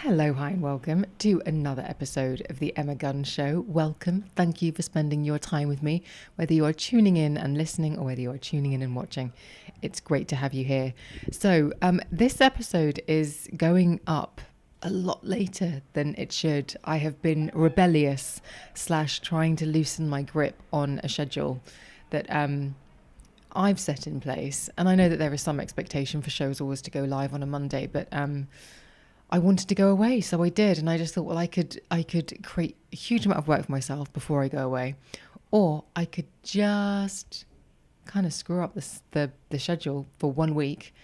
Hello, hi, and welcome to another episode of the Emma Gunn Show. Welcome. Thank you for spending your time with me, whether you are tuning in and listening or whether you are tuning in and watching. It's great to have you here. So this episode is going up a lot later than it should. I have been rebellious / trying to loosen my grip on a schedule that I've set in place. And I know that there is some expectation for shows always to go live on a Monday, but I wanted to go away, so I did, and I just thought, well, I could create a huge amount of work for myself before I go away, or I could just kind of screw up the schedule for 1 week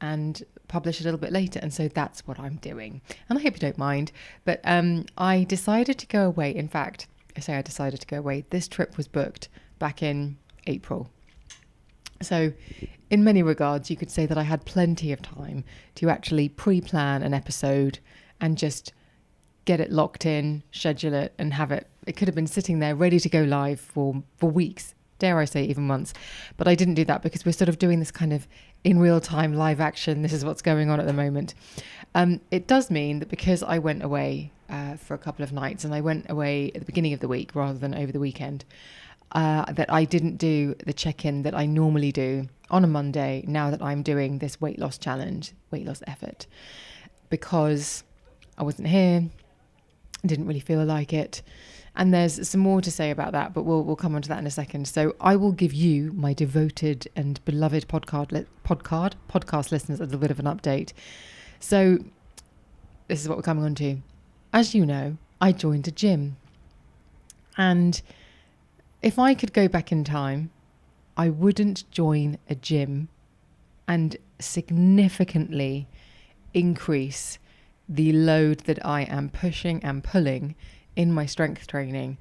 and publish a little bit later, and so that's what I'm doing. And I hope you don't mind, but I decided to go away. In fact, I say I decided to go away. This trip was booked back in April. So in many regards, you could say that I had plenty of time to actually pre-plan an episode and just get it locked in, schedule it, and have it. It could have been sitting there ready to go live for weeks, dare I say even months. But I didn't do that because we're sort of doing this kind of in real time live action. This is what's going on at the moment. It does mean that because I went away for a couple of nights, and I went away at the beginning of the week rather than over the weekend, that I didn't do the check-in that I normally do on a Monday now that I'm doing this weight loss challenge, weight loss effort, because I wasn't here, didn't really feel like it. And there's some more to say about that, but we'll come on to that in a second. So I will give you, my devoted and beloved podcast listeners, a little bit of an update. So this is what we're coming on to. As you know, I joined a gym, and if I could go back in time, I wouldn't join a gym and significantly increase the load that I am pushing and pulling in my strength training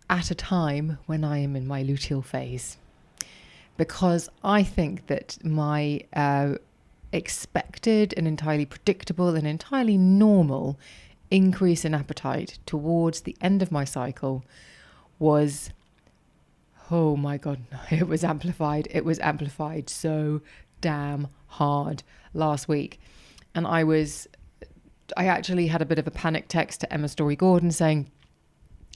at a time when I am in my luteal phase. Because I think that my expected and entirely predictable and entirely normal increase in appetite towards the end of my cycle was, oh my God, it was amplified. It was amplified so damn hard last week. And I actually had a bit of a panic text to Emma Story Gordon saying,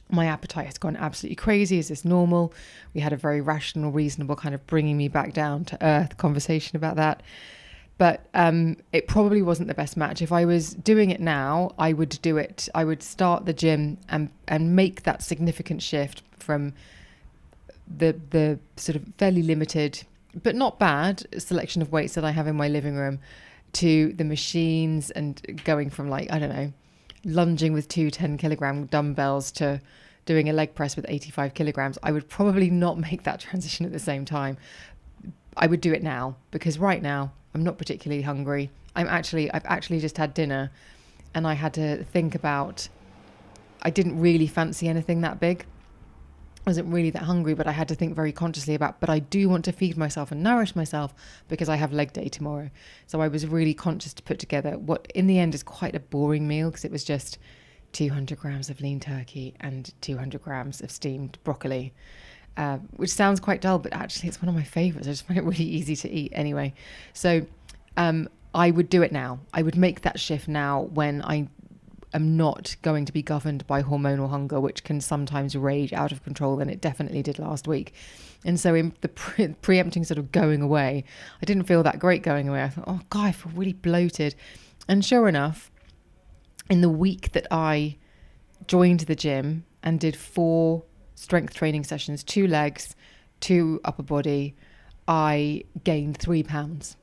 my appetite has gone absolutely crazy. Is this normal? We had a very rational, reasonable kind of bringing me back down to earth conversation about that. But it probably wasn't the best match. If I was doing it now, I would do it. I would start the gym and make that significant shift from the sort of fairly limited but not bad selection of weights that I have in my living room to the machines, and going from, like, I don't know, lunging with 2 10-kilogram dumbbells to doing a leg press with 85 kilograms. I would probably not make that transition at the same time. I would do it now, because right now I'm not particularly hungry. I've actually just had dinner, and I had to think about, I didn't really fancy anything that big. I wasn't really that hungry, but I had to think very consciously about, but I do want to feed myself and nourish myself because I have leg day tomorrow. So I was really conscious to put together what in the end is quite a boring meal, because it was just 200 grams of lean turkey and 200 grams of steamed broccoli, which sounds quite dull, but actually it's one of my favorites. I just find it really easy to eat anyway. So I would do it now. I would make that shift now when I am not going to be governed by hormonal hunger, which can sometimes rage out of control, and it definitely did last week. And so in the preempting sort of going away, I didn't feel that great going away. I thought, oh God, I feel really bloated. And sure enough, in the week that I joined the gym and did 4 strength training sessions, 2 legs, 2 upper body, I gained 3 pounds.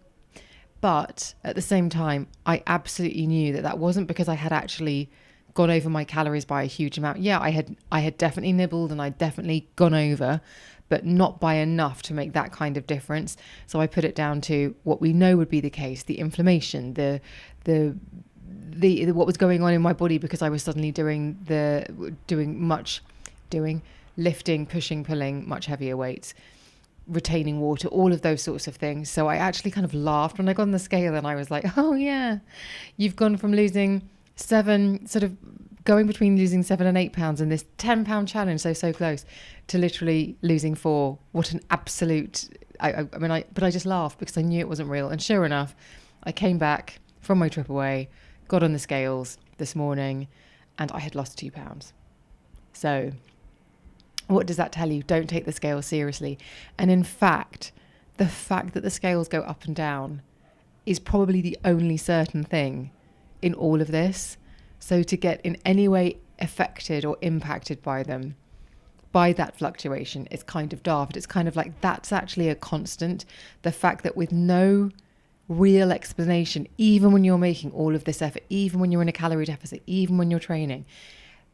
But at the same time, I absolutely knew that that wasn't because I had actually gone over my calories by a huge amount. Yeah, I had definitely nibbled and I'd definitely gone over, but not by enough to make that kind of difference. So I put it down to what we know would be the case: the inflammation, the what was going on in my body, because I was suddenly lifting, pushing, pulling much heavier weights, retaining water, all of those sorts of things. So I actually kind of laughed when I got on the scale, and I was like, oh yeah, you've gone from losing 7, sort of going between losing 7 and 8 pounds in this 10-pound challenge, so close, to literally losing 4. What an absolute, but I just laughed because I knew it wasn't real. And sure enough, I came back from my trip away, got on the scales, this morning and I had lost 2 pounds. So what does that tell you? Don't take the scale seriously. And in fact, the fact that the scales go up and down is probably the only certain thing in all of this. So to get in any way affected or impacted by them, by that fluctuation, is kind of daft. It's kind of like that's actually a constant. The fact that with no real explanation, even when you're making all of this effort, even when you're in a calorie deficit, even when you're training,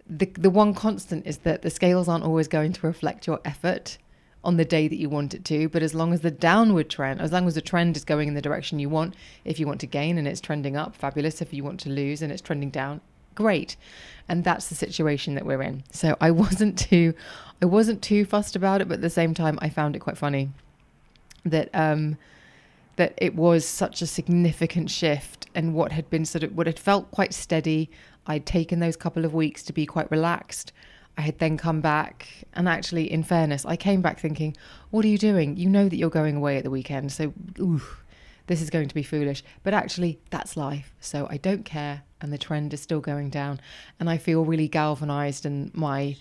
the one constant is that the scales aren't always going to reflect your effort on the day that you want it to. But as long as the downward trend, as long as the trend is going in the direction you want, if you want to gain and it's trending up, fabulous. If you want to lose and it's trending down, great. And that's the situation that we're in. So I wasn't too fussed about it, but at the same time I found it quite funny that that it was such a significant shift, and what had been what had felt quite steady. I'd taken those couple of weeks to be quite relaxed. I had then come back, and actually, in fairness, I came back thinking, what are you doing? You know that you're going away at the weekend, so this is going to be foolish. But actually, that's life. So I don't care, and the trend is still going down. And I feel really galvanized, and my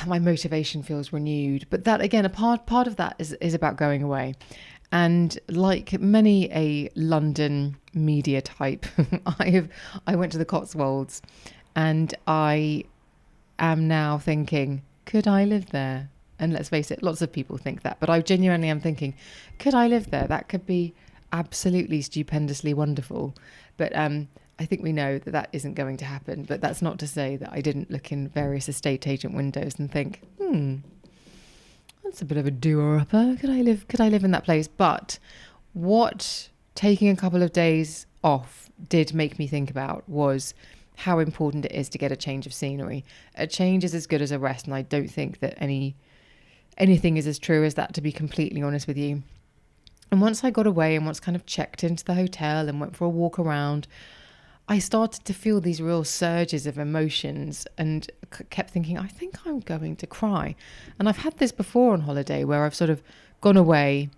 motivation feels renewed. But that, again, a part of that is about going away. And like many a London media type, I went to the Cotswolds, and I am now thinking, could I live there? And let's face it, lots of people think that, but I genuinely am thinking, could I live there? That could be absolutely stupendously wonderful. But I think we know that that isn't going to happen. But that's not to say that I didn't look in various estate agent windows and think, that's a bit of a doer-upper. Could I live in that place? But what taking a couple of days off did make me think about was how important it is to get a change of scenery. A change is as good as a rest, and I don't think that anything is as true as that, to be completely honest with you. And once I got away and once kind of checked into the hotel and went for a walk around, I started to feel these real surges of emotions and kept thinking, I think I'm going to cry. And I've had this before on holiday where I've sort of gone away,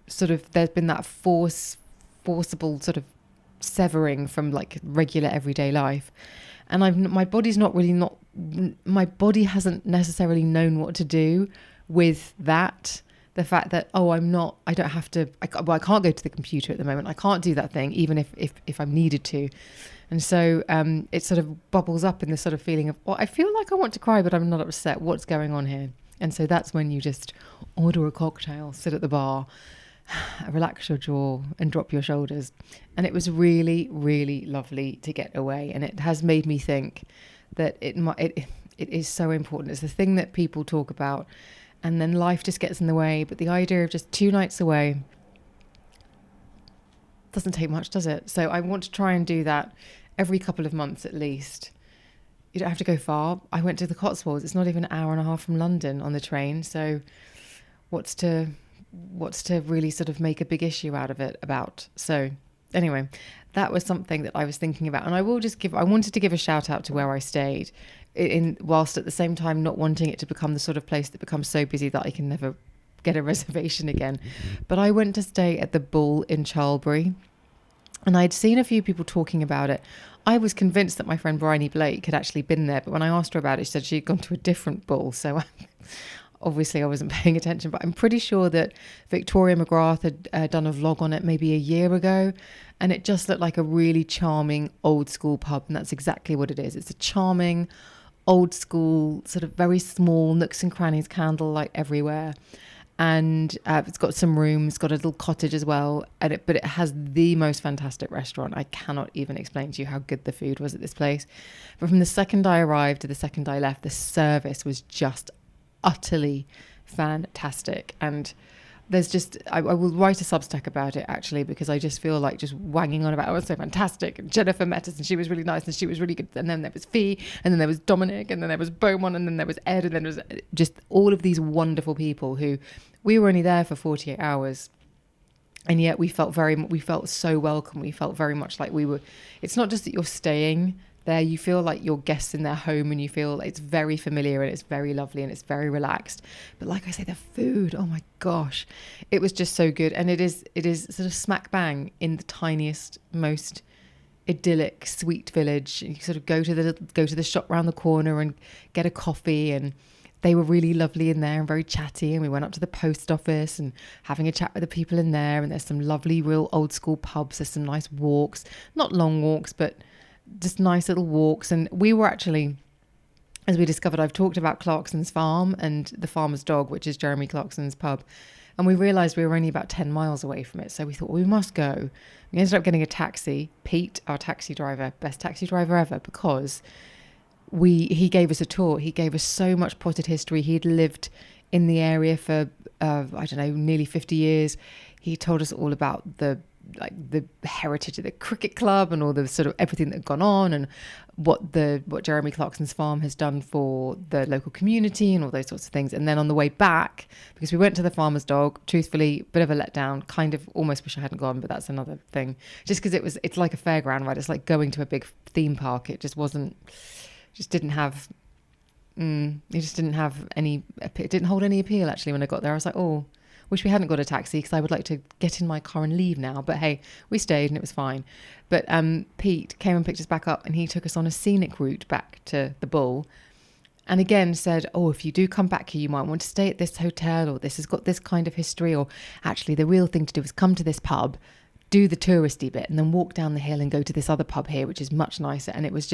there's been that forcible sort of severing from like regular everyday life. And my body hasn't necessarily known what to do with that. The fact that, I can't go to the computer at the moment. I can't do that thing, even if I'm needed to. And so it sort of bubbles up in this sort of feeling of, I feel like I want to cry, but I'm not upset. What's going on here? And so that's when you just order a cocktail, sit at the bar, relax your jaw and drop your shoulders. And it was really, really lovely to get away. And it has made me think that it is so important. It's the thing that people talk about, and then life just gets in the way. But the idea of just 2 nights away doesn't take much, does it? So I want to try and do that every couple of months at least. You don't have to go far. I went to the Cotswolds. It's not even an hour and a half from London on the train. So what's to really sort of make a big issue out of it about? So anyway, that was something that I was thinking about. And I wanted to give a shout out to where I stayed, whilst at the same time not wanting it to become the sort of place that becomes so busy that I can never get a reservation again. But I went to stay at the Bull in Charlbury, and I'd seen a few people talking about it. I was convinced that my friend Bryony Blake had actually been there, but when I asked her about it, she said she'd gone to a different Bull. So obviously I wasn't paying attention, but I'm pretty sure that Victoria McGrath had done a vlog on it maybe a year ago, and it just looked like a really charming old school pub. And that's exactly what it is. It's a charming old school, sort of very small nooks and crannies, candlelight everywhere. And it's got some rooms, got a little cottage as well. But it has the most fantastic restaurant. I cannot even explain to you how good the food was at this place. But from the second I arrived to the second I left, the service was just utterly fantastic. And there's just, I will write a Substack about it actually, because I just feel like just wanging on about it was so fantastic. And Jennifer met us and she was really nice and she was really good. And then there was Fee, and then there was Dominic, and then there was Beaumont, and then there was Ed, and then there was just all of these wonderful people who we were only there for 48 hours. And yet we felt so welcome. We felt very much like we were, it's not just that you're staying there, you feel like you're guests in their home, and you feel it's very familiar and it's very lovely and it's very relaxed. But like I say, the food, oh my gosh, it was just so good. And it is sort of smack bang in the tiniest, most idyllic, sweet village. You sort of go to the shop round the corner and get a coffee, and they were really lovely in there and very chatty. And we went up to the post office and having a chat with the people in there. And there's some lovely, real old school pubs. There's some nice walks, not long walks, but just nice little walks. And we were actually, as we discovered, I've talked about Clarkson's Farm and the Farmer's Dog, which is Jeremy Clarkson's pub. And we realised we were only about 10 miles away from it. So we thought, well, we must go. We ended up getting a taxi. Pete, our taxi driver, best taxi driver ever, because he gave us a tour. He gave us so much potted history. He'd lived in the area for, nearly 50 years. He told us all about the heritage of the cricket club and all the sort of everything that had gone on, and what Jeremy Clarkson's Farm has done for the local community and all those sorts of things. And then on the way back, because we went to the Farmer's Dog, truthfully, bit of a letdown, kind of almost wish I hadn't gone, but that's another thing. Just because it's like a fairground ride. It's like going to a big theme park. It just didn't have any appeal actually when I got there. I was like, oh, wish we hadn't got a taxi because I would like to get in my car and leave now. But hey, we stayed and it was fine. But Pete came and picked us back up, and he took us on a scenic route back to the Bull. And again said, oh, if you do come back here, you might want to stay at this hotel, or this has got this kind of history, or actually the real thing to do is come to this pub, do the touristy bit, and then walk down the hill and go to this other pub here, which is much nicer. And it was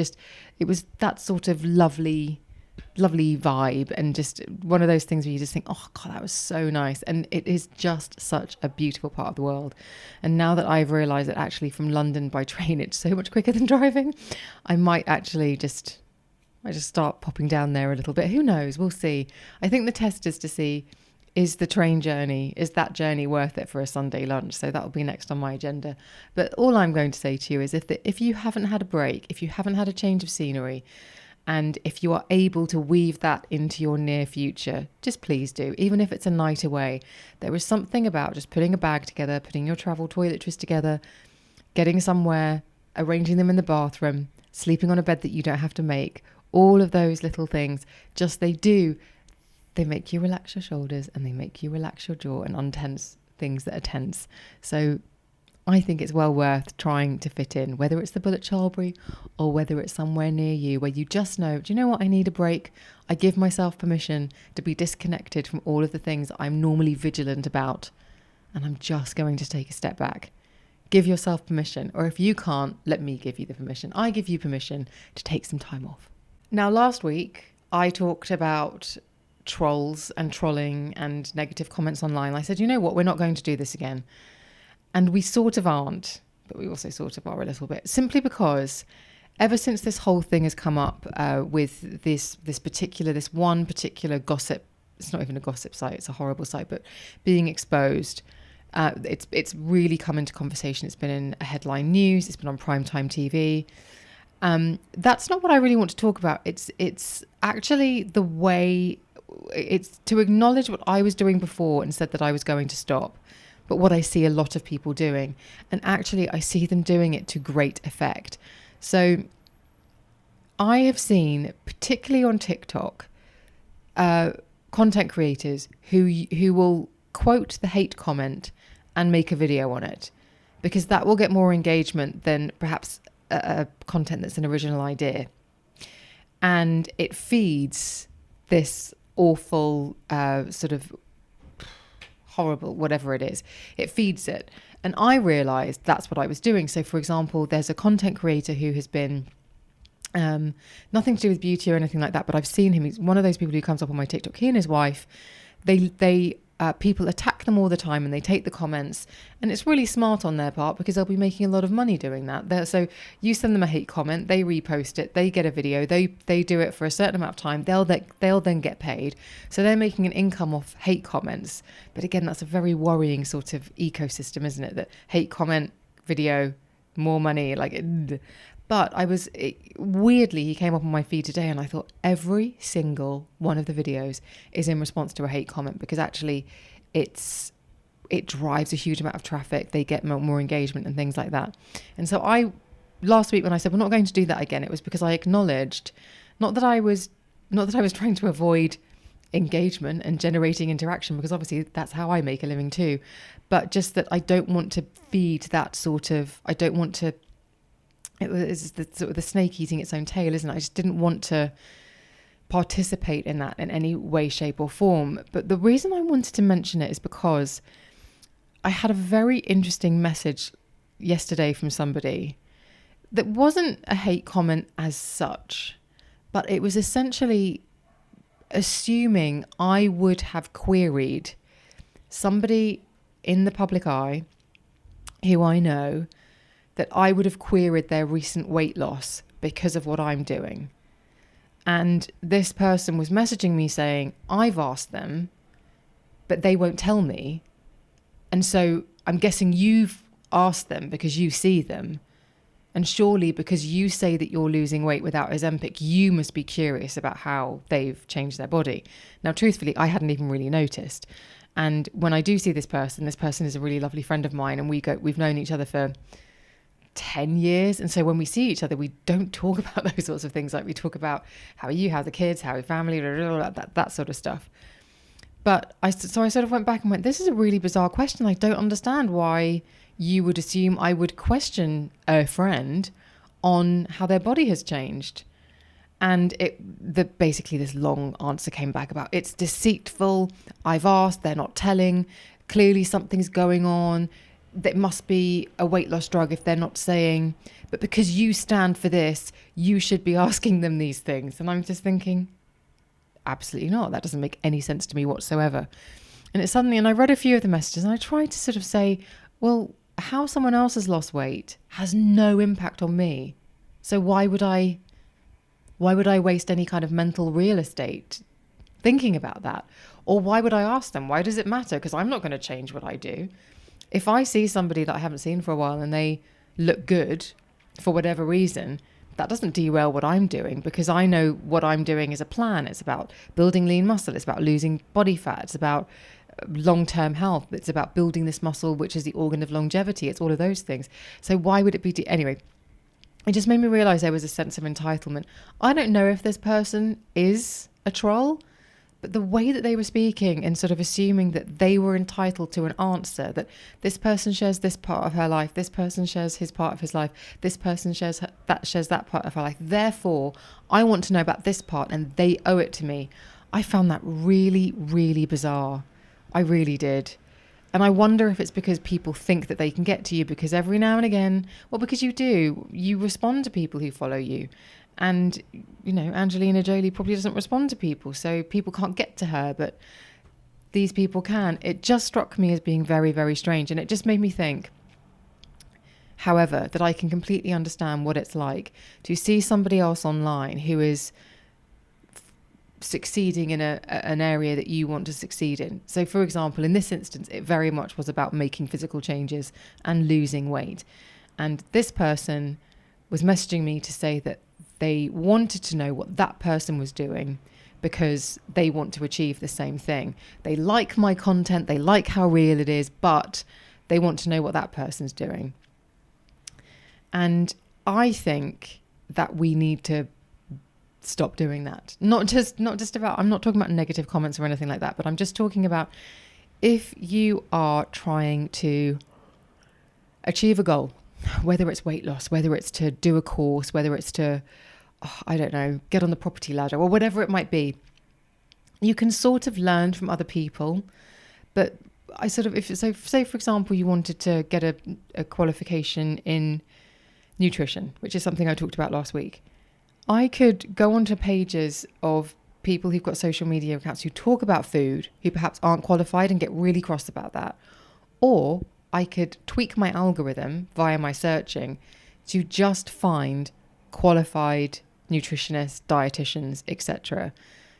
that sort of lovely vibe, and just one of those things where you just think, oh God, that was so nice. And it is just such a beautiful part of the world. And now that I've realised that actually from London by train it's so much quicker than driving, I might actually just start popping down there a little bit. Who knows? We'll see. I think the test is to see, is that journey worth it for a Sunday lunch? So that'll be next on my agenda. But all I'm going to say to you is if you haven't had a break, if you haven't had a change of scenery, and if you are able to weave that into your near future, just please do. Even if it's a night away, there is something about just putting a bag together, putting your travel toiletries together, getting somewhere, arranging them in the bathroom, sleeping on a bed that you don't have to make. All of those little things, they make you relax your shoulders, and they make you relax your jaw and untense things that are tense. So I think it's well worth trying to fit in, whether it's the Bull at Charlbury or whether it's somewhere near you where you just know, do you know what, I need a break. I give myself permission to be disconnected from all of the things I'm normally vigilant about, and I'm just going to take a step back. Give yourself permission, or if you can't, let me give you the permission. I give you permission to take some time off. Now, last week I talked about trolls and trolling and negative comments online. I said, you know what, we're not going to do this again. And we sort of aren't, but we also sort of are a little bit, simply because ever since this whole thing has come up with this one particular gossip, it's not even a gossip site, it's a horrible site, but being exposed, it's really come into conversation. It's been in headline news, it's been on primetime TV. That's not what I really want to talk about. It's actually the way, it's to acknowledge what I was doing before and said that I was going to stop. But what I see a lot of people doing, and actually I see them doing it to great effect. So I have seen, particularly on TikTok, content creators who will quote the hate comment and make a video on it, because that will get more engagement than perhaps a content that's an original idea. And it feeds this awful sort of horrible, whatever it is, it feeds it. And I realized that's what I was doing. So for example, there's a content creator who has been nothing to do with beauty or anything like that, but I've seen him. He's one of those people who comes up on my TikTok. He and his wife, they people attack them all the time, and they take the comments, and it's really smart on their part because they'll be making a lot of money doing that. So you send them a hate comment, they repost it, they get a video, they do it for a certain amount of time, they'll then get paid. So they're making an income off hate comments. But again, that's a very worrying sort of ecosystem, isn't it? That hate comment, video, more money, But weirdly, he came up on my feed today, and I thought every single one of the videos is in response to a hate comment, because actually it drives a huge amount of traffic. They get more engagement and things like that. And so last week when I said we're not going to do that again, it was because I acknowledged, not that I was trying to avoid engagement and generating interaction, because obviously that's how I make a living too, but just that I don't want to feed that sort of, I don't want to it's the sort of the snake eating its own tail, isn't it? I just didn't want to participate in that in any way, shape or form. But the reason I wanted to mention it is because I had a very interesting message yesterday from somebody that wasn't a hate comment as such, but it was essentially assuming I would have queried somebody in the public eye who I know, that I would have queried their recent weight loss because of what I'm doing. And this person was messaging me saying, I've asked them, but they won't tell me. And so I'm guessing you've asked them because you see them. And surely because you say that you're losing weight without Ozempic, you must be curious about how they've changed their body. Now, truthfully, I hadn't even really noticed. And when I do see this person is a really lovely friend of mine, and we've known each other for 10 years. And so when we see each other, we don't talk about those sorts of things. Like we talk about how are you, how are the kids, how are your family, that sort of stuff. But I sort of went back and went, this is a really bizarre question. I don't understand why you would assume I would question a friend on how their body has changed. And basically this long answer came back about, it's deceitful. I've asked, they're not telling. Clearly something's going on. That must be a weight loss drug if they're not saying. But because you stand for this, you should be asking them these things. And I'm just thinking, absolutely not. That doesn't make any sense to me whatsoever. And I read a few of the messages and I tried to sort of say, well, how someone else has lost weight has no impact on me. So why would I waste any kind of mental real estate thinking about that? Or why would I ask them? Why does it matter? Because I'm not going to change what I do. If I see somebody that I haven't seen for a while and they look good for whatever reason, that doesn't derail what I'm doing, because I know what I'm doing is a plan. It's about building lean muscle. It's about losing body fat. It's about long-term health. It's about building this muscle, which is the organ of longevity. It's all of those things. So why would it be... Anyway, it just made me realize there was a sense of entitlement. I don't know if this person is a troll, but the way that they were speaking and sort of assuming that they were entitled to an answer, that this person shares this part of her life, this person shares his part of his life, this person shares that part of her life. Therefore, I want to know about this part and they owe it to me. I found that really, really bizarre. I really did. And I wonder if it's because people think that they can get to you, because every now and again, well, because you respond to people who follow you. And, you know, Angelina Jolie probably doesn't respond to people, so people can't get to her, but these people can. It just struck me as being very, very strange. And it just made me think, however, that I can completely understand what it's like to see somebody else online who is succeeding in an area that you want to succeed in. So, for example, in this instance, it very much was about making physical changes and losing weight. And this person was messaging me to say that they wanted to know what that person was doing because they want to achieve the same thing. They like my content, they like how real it is, but they want to know what that person's doing. And I think that we need to stop doing that. Not just about, I'm not talking about negative comments or anything like that, but I'm just talking about if you are trying to achieve a goal, whether it's weight loss, whether it's to do a course, whether it's to, I don't know, get on the property ladder or whatever it might be, you can sort of learn from other people. But say for example, you wanted to get a qualification in nutrition, which is something I talked about last week. I could go onto pages of people who've got social media accounts who talk about food, who perhaps aren't qualified, and get really cross about that. Or I could tweak my algorithm via my searching to just find qualified nutritionists, dietitians, etc.,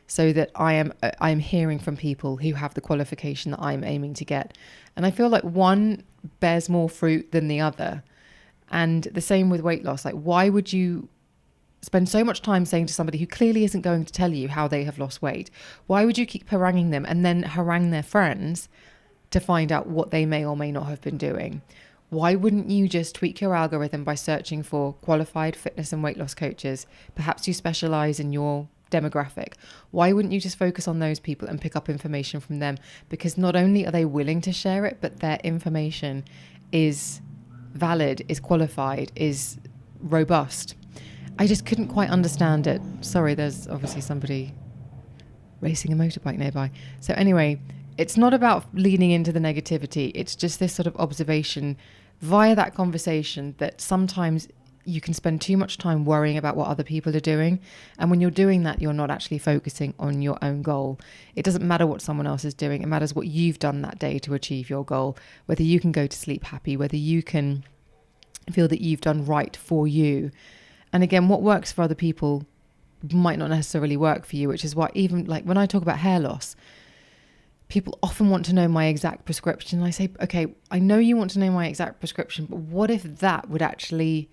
so that I am hearing from people who have the qualification that I'm aiming to get. And I feel like one bears more fruit than the other. And the same with weight loss. Like, why would you spend so much time saying to somebody who clearly isn't going to tell you how they have lost weight? Why would you keep haranguing them and then harangue their friends to find out what they may or may not have been doing? Why wouldn't you just tweak your algorithm by searching for qualified fitness and weight loss coaches? Perhaps you specialize in your demographic. Why wouldn't you just focus on those people and pick up information from them? Because not only are they willing to share it, but their information is valid, is qualified, is robust. I just couldn't quite understand it. Sorry, there's obviously somebody racing a motorbike nearby. So anyway, it's not about leaning into the negativity. It's just this sort of observation via that conversation that sometimes you can spend too much time worrying about what other people are doing. And when you're doing that, you're not actually focusing on your own goal. It doesn't matter what someone else is doing. It matters what you've done that day to achieve your goal, whether you can go to sleep happy, whether you can feel that you've done right for you. And again, what works for other people might not necessarily work for you, which is why even like when I talk about hair loss, people often want to know my exact prescription. And I say, okay, I know you want to know my exact prescription, but what if that would actually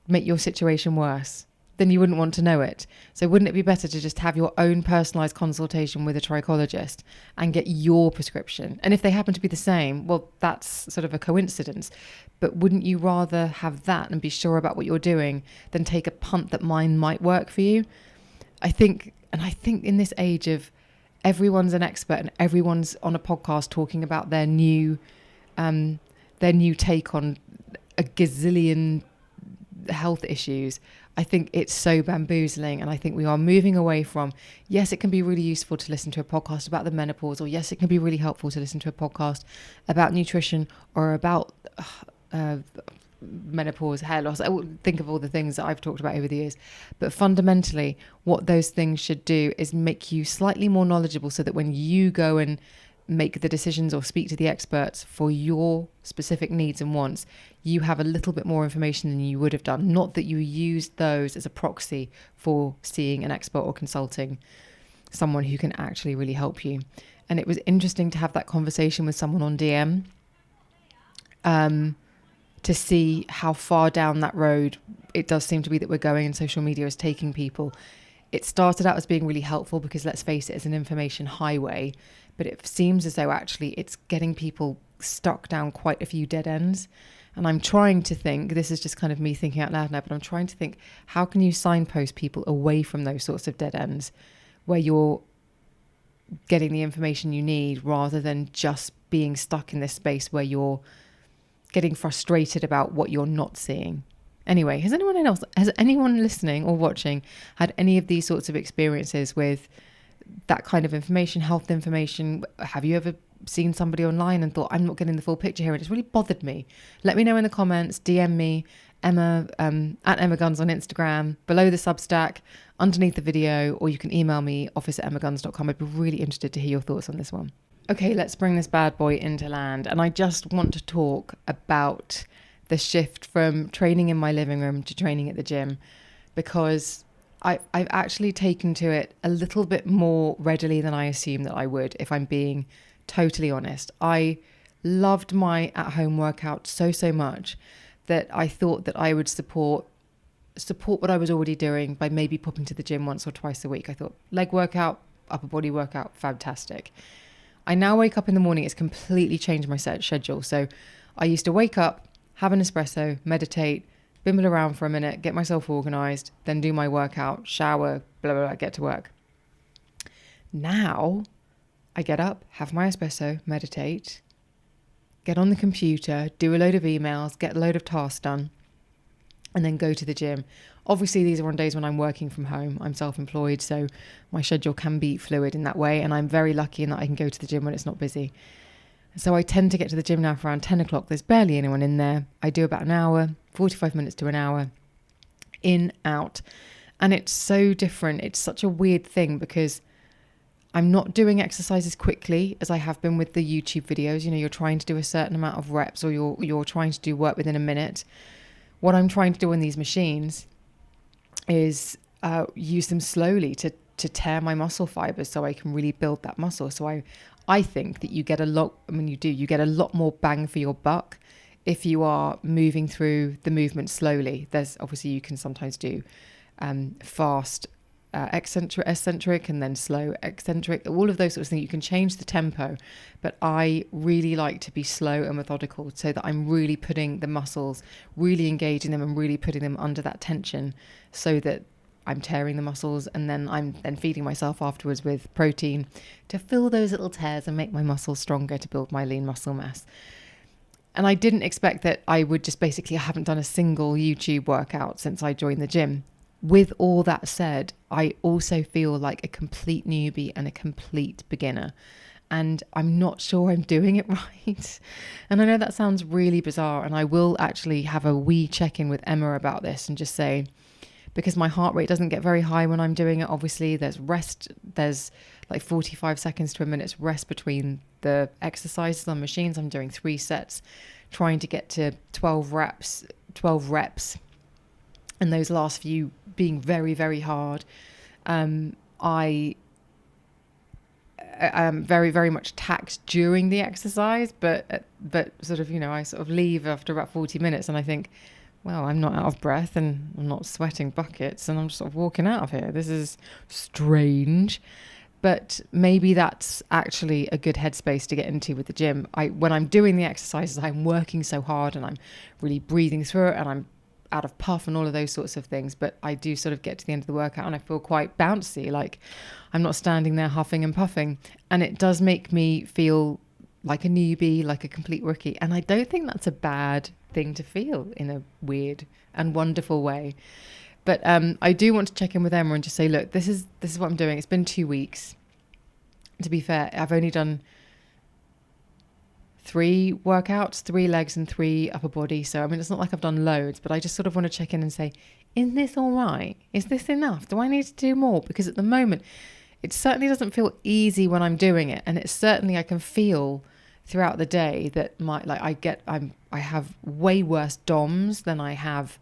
make your situation worse? Then you wouldn't want to know it. So wouldn't it be better to just have your own personalized consultation with a trichologist and get your prescription? And if they happen to be the same, well, that's sort of a coincidence. But wouldn't you rather have that and be sure about what you're doing than take a punt that mine might work for you? I think in this age of everyone's an expert and everyone's on a podcast talking about their new take on a gazillion health issues, I think it's so bamboozling. And I think we are moving away from, yes, it can be really useful to listen to a podcast about the menopause, or yes, it can be really helpful to listen to a podcast about nutrition or about menopause, hair loss. I would think of all the things that I've talked about over the years. But fundamentally, what those things should do is make you slightly more knowledgeable so that when you go and make the decisions or speak to the experts for your specific needs and wants, you have a little bit more information than you would have done. Not that you use those as a proxy for seeing an expert or consulting someone who can actually really help you. And it was interesting to have that conversation with someone on DM to see how far down that road it does seem to be that we're going, and social media is taking people. It started out as being really helpful because, let's face it, it's an information highway, but it seems as though actually it's getting people stuck down quite a few dead ends. And I'm trying to think, this is just kind of me thinking out loud now, but I'm trying to think, how can you signpost people away from those sorts of dead ends where you're getting the information you need rather than just being stuck in this space where you're getting frustrated about what you're not seeing? Anyway, has anyone listening or watching had any of these sorts of experiences with that kind of information, health information? Have you ever seen somebody online and thought, I'm not getting the full picture here, and it's really bothered me? Let me know in the comments, DM me, Emma, at Emma Guns on Instagram, below the Substack, underneath the video, or you can email me, office@emmaguns.com. I'd be really interested to hear your thoughts on this one. Okay, let's bring this bad boy into land. And I just want to talk about the shift from training in my living room to training at the gym, because I've actually taken to it a little bit more readily than I assumed that I would, if I'm being totally honest. I loved my at-home workout so much that I thought that I would support what I was already doing by maybe popping to the gym once or twice a week. I thought leg workout, upper body workout, fantastic. I now wake up in the morning. It's completely changed my schedule. So I used to wake up, have an espresso, meditate, bimble around for a minute, get myself organized, then do my workout, shower, blah, blah, blah, get to work. Now I get up, have my espresso, meditate, get on the computer, do a load of emails, get a load of tasks done, and then go to the gym. Obviously, these are on days when I'm working from home. I'm self-employed, so my schedule can be fluid in that way, and I'm very lucky in that I can go to the gym when it's not busy. So I tend to get to the gym now for around 10 o'clock. There's barely anyone in there. I do about an hour, 45 minutes to an hour, in, out. And it's so different. It's such a weird thing because I'm not doing exercises quickly as I have been with the YouTube videos. You know, you're trying to do a certain amount of reps, or you're trying to do work within a minute. What I'm trying to do on these machines is use them slowly to tear my muscle fibers so I can really build that muscle. So I think that you get a lot more bang for your buck if you are moving through the movement slowly. There's obviously, you can sometimes do fast eccentric and then slow eccentric, all of those sorts of things. You can change the tempo, but I really like to be slow and methodical so that I'm really putting the muscles, really engaging them and really putting them under that tension so that I'm tearing the muscles, and then I'm feeding myself afterwards with protein to fill those little tears and make my muscles stronger to build my lean muscle mass. And I didn't expect that I would just basically, I haven't done a single YouTube workout since I joined the gym. With all that said, I also feel like a complete newbie and a complete beginner. And I'm not sure I'm doing it right. And I know that sounds really bizarre. And I will actually have a wee check-in with Emma about this and just say, because my heart rate doesn't get very high when I'm doing it. Obviously, there's rest. There's like 45 seconds to a minute's rest between the exercises on machines. I'm doing 3 sets, trying to get to 12 reps, and those last few being very, very hard. I am very, very much taxed during the exercise, but sort of, I sort of leave after about 40 minutes and I think, well, I'm not out of breath and I'm not sweating buckets and I'm just sort of walking out of here. This is strange. But maybe that's actually a good headspace to get into with the gym. When I'm doing the exercises, I'm working so hard and I'm really breathing through it and I'm out of puff and all of those sorts of things. But I do sort of get to the end of the workout and I feel quite bouncy, like I'm not standing there huffing and puffing. And it does make me feel like a newbie, like a complete rookie. And I don't think that's a bad thing to feel in a weird and wonderful way. But I do want to check in with Emma and just say, look, this is what I'm doing. It's been 2 weeks. To be fair, I've only done 3 workouts, 3 legs and 3 upper body. So, I mean, it's not like I've done loads, but I just sort of want to check in and say, is this all right? Is this enough? Do I need to do more? Because at the moment, it certainly doesn't feel easy when I'm doing it. And it's certainly, I can feel throughout the day that I have way worse DOMs than I have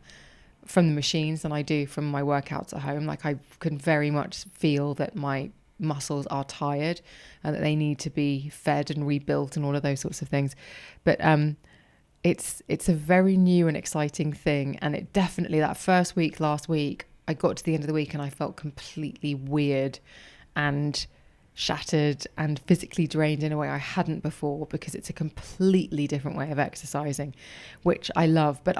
from the machines than I do from my workouts at home. Like I can very much feel that my muscles are tired and that they need to be fed and rebuilt and all of those sorts of things. But it's a very new and exciting thing. And it definitely, that first week, last week, I got to the end of the week and I felt completely weird and shattered and physically drained in a way I hadn't before, because it's a completely different way of exercising, which I love. But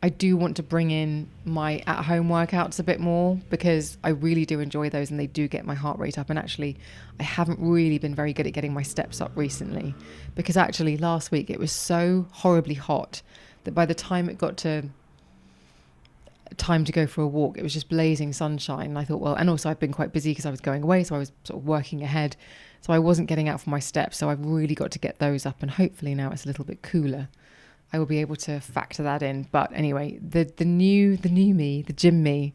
I do want to bring in my at-home workouts a bit more, because I really do enjoy those and they do get my heart rate up. And actually, I haven't really been very good at getting my steps up recently, because actually last week it was so horribly hot that by the time it got to time to go for a walk, it was just blazing sunshine. And I thought, well, and also I've been quite busy because I was going away, so I was sort of working ahead. So I wasn't getting out for my steps. So I've really got to get those up. And hopefully now it's a little bit cooler, I will be able to factor that in. But anyway, the new me, the gym me,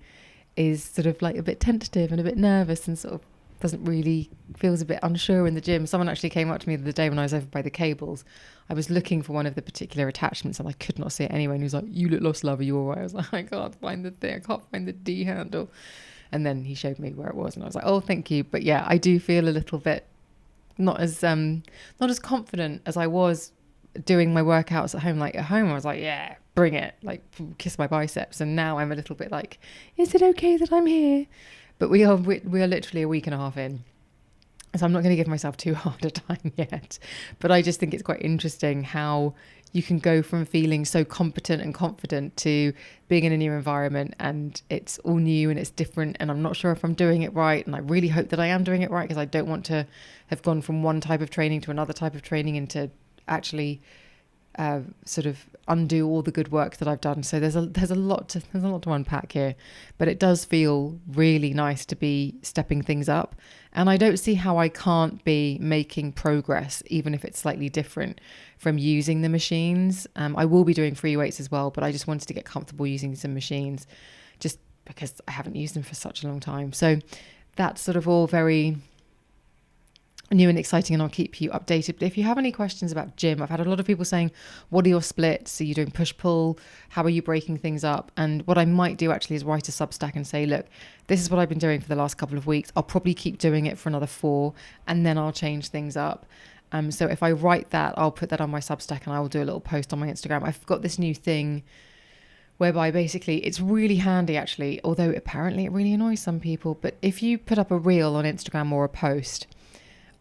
is sort of like a bit tentative and a bit nervous and sort of feels a bit unsure in the gym. Someone actually came up to me the other day when I was over by the cables. I was looking for one of the particular attachments and I could not see it anyway. And he was like, "You look lost, love. Are you all right?" I was like, "I can't find the thing. I can't find the D handle." And then he showed me where it was and I was like, "Oh, thank you." But yeah, I do feel a little bit not as confident as I was doing my workouts at home. Like at home I was like, yeah, bring it, like kiss my biceps. And now I'm a little bit like, is it okay that I'm here? But we are literally a week and a half in, so I'm not going to give myself too hard a time yet. But I just think it's quite interesting how you can go from feeling so competent and confident to being in a new environment and it's all new and it's different and I'm not sure if I'm doing it right, and I really hope that I am doing it right, because I don't want to have gone from one type of training to another type of training and to actually sort of undo all the good work that I've done. So there's a lot to unpack here, but it does feel really nice to be stepping things up, and I don't see how I can't be making progress, even if it's slightly different from using the machines. I will be doing free weights as well, but I just wanted to get comfortable using some machines just because I haven't used them for such a long time. So that's sort of all very new and exciting, and I'll keep you updated. But if you have any questions about gym, I've had a lot of people saying, what are your splits? Are you doing push-pull? How are you breaking things up? And what I might do actually is write a Substack and say, look, this is what I've been doing for the last couple of weeks. I'll probably keep doing it for another 4 and then I'll change things up. So if I write that, I'll put that on my Substack and I will do a little post on my Instagram. I've got this new thing whereby basically it's really handy actually, although apparently it really annoys some people. But if you put up a reel on Instagram or a post,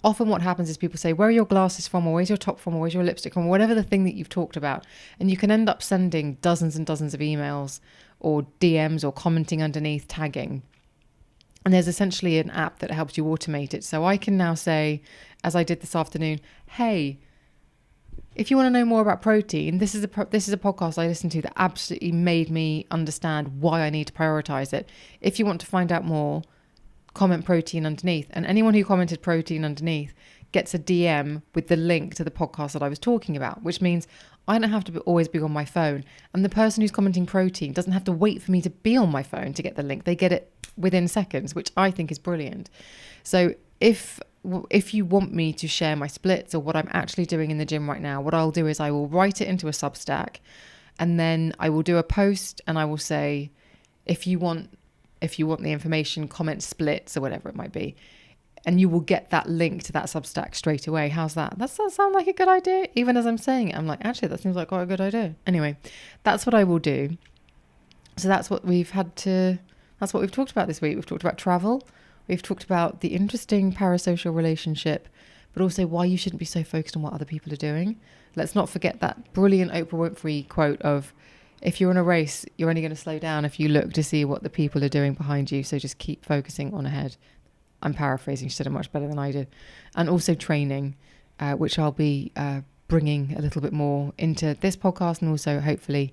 often what happens is people say, where are your glasses from? Or where's your top from? Or where's your lipstick from? Or whatever the thing that you've talked about. And you can end up sending dozens and dozens of emails or DMs or commenting underneath, tagging. And there's essentially an app that helps you automate it. So I can now say, as I did this afternoon, hey, if you want to know more about protein, this is a podcast I listened to that absolutely made me understand why I need to prioritize it. If you want to find out more, comment protein underneath. And anyone who commented protein underneath gets a DM with the link to the podcast that I was talking about, which means I don't have to always be on my phone. And the person who's commenting protein doesn't have to wait for me to be on my phone to get the link. They get it within seconds, which I think is brilliant. So if you want me to share my splits or what I'm actually doing in the gym right now, what I'll do is I will write it into a Substack, and then I will do a post and I will say, if you want the information, comment splits or whatever it might be. And you will get that link to that Substack straight away. How's that? Does that sound like a good idea? Even as I'm saying it, I'm like, actually, that seems like quite a good idea. Anyway, that's what I will do. So that's what we've talked about this week. We've talked about travel. We've talked about the interesting parasocial relationship, but also why you shouldn't be so focused on what other people are doing. Let's not forget that brilliant Oprah Winfrey quote of, if you're in a race, you're only going to slow down if you look to see what the people are doing behind you. So just keep focusing on ahead. I'm paraphrasing. She said it much better than I did. And also training, which I'll be bringing a little bit more into this podcast and also hopefully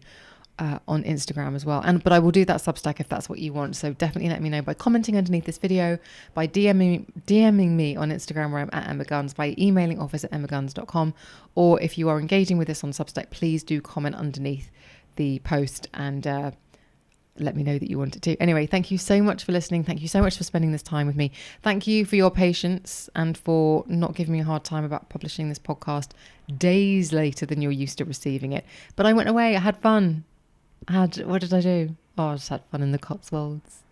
on Instagram as well. But I will do that Substack if that's what you want. So definitely let me know by commenting underneath this video, by DMing me on Instagram where I'm at Emma Guns, by emailing office@emmaguns.com, or if you are engaging with this on Substack, please do comment underneath the post and let me know that you want it to. Anyway, thank you so much for listening. Thank you so much for spending this time with me. Thank you for your patience and for not giving me a hard time about publishing this podcast days later than you're used to receiving it. But I went away. I had fun. What did I do? Oh, I just had fun in the Cotswolds.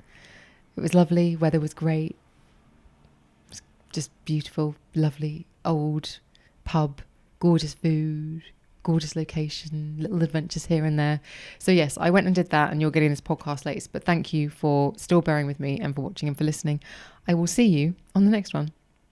It was lovely. Weather was great. It was just beautiful, lovely, old pub, gorgeous food, gorgeous location, little adventures here and there. So yes, I went and did that, and you're getting this podcast late. But thank you for still bearing with me and for watching and for listening. I will see you on the next one.